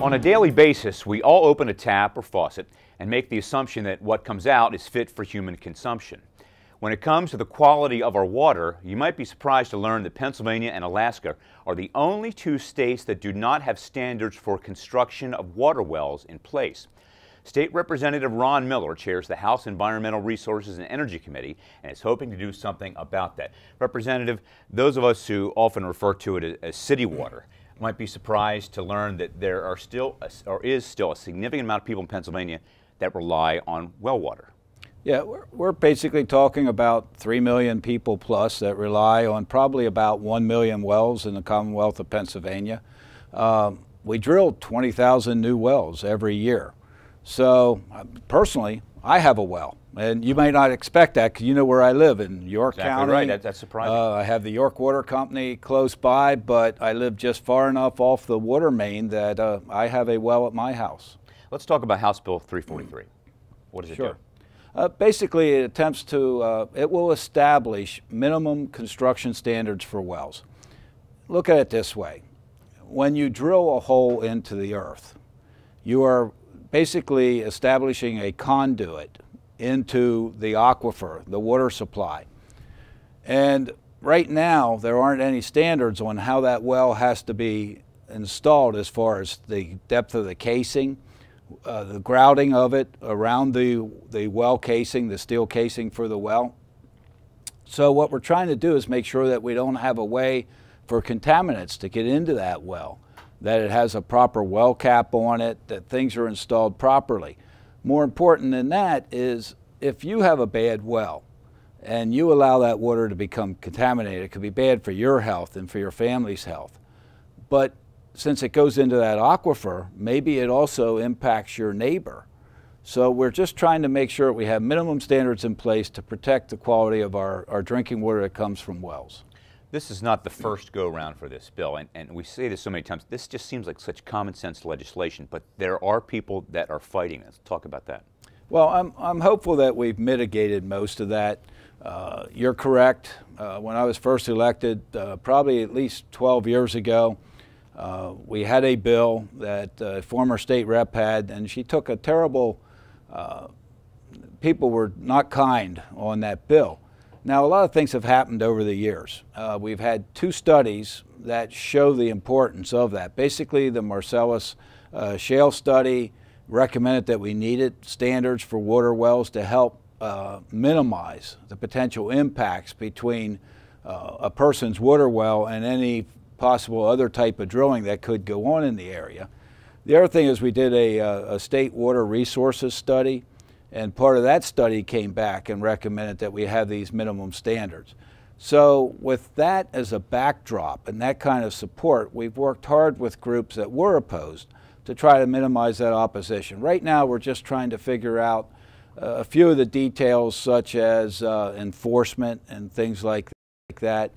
On a daily basis, we all open a tap or faucet and make the assumption that what comes out is fit for human consumption. When it comes to the quality of our water, you might be surprised to learn that Pennsylvania and Alaska are the only two states that do not have standards for construction of water wells in place. State Representative Ron Miller chairs the House Environmental Resources and Energy Committee and is hoping to do something about that. Representative, those of us who often refer to it as city water might be surprised to learn that there are is still a significant amount of people in Pennsylvania that rely on well water. Yeah, we're basically talking about 3 million people plus that rely on probably about 1 million wells in the Commonwealth of Pennsylvania. We drill 20,000 new wells every year. So personally, I have a well. And you may not expect that because you know where I live in York County. Right, that's surprising. I have the York Water Company close by, but I live just far enough off the water main that I have a well at my house. Let's talk about House Bill 343. What does it do? Basically, it attempts to, it will establish minimum construction standards for wells. Look at it this way. When you drill a hole into the earth, you are basically establishing a conduit into the aquifer, the water supply. And right now, there aren't any standards on how that well has to be installed as far as the depth of the casing, the grouting of it around the well casing, the steel casing for the well. So what we're trying to do is make sure that we don't have a way for contaminants to get into that well, that it has a proper well cap on it, that things are installed properly. More important than that is if you have a bad well and you allow that water to become contaminated, it could be bad for your health and for your family's health. But since it goes into that aquifer, maybe it also impacts your neighbor. So we're just trying to make sure we have minimum standards in place to protect the quality of our drinking water that comes from wells. This is not the first go-round for this bill, and we say this so many times. This just seems like such common sense legislation, but there are people that are fighting this. Talk about that. Well, I'm hopeful that we've mitigated most of that. You're correct. When I was first elected, probably at least 12 years ago, we had a bill that a former state rep had, and she took a terrible, people were not kind on that bill. Now, a lot of things have happened over the years. We've had 2 studies that show the importance of that. Basically, the Marcellus Shale study recommended that we needed standards for water wells to help minimize the potential impacts between a person's water well and any possible other type of drilling that could go on in the area. The other thing is we did a state water resources study. And part of that study came back and recommended that we have these minimum standards. So with that as a backdrop and that kind of support, we've worked hard with groups that were opposed to try to minimize that opposition. Right now, we're just trying to figure out a few of the details such as enforcement and things like that.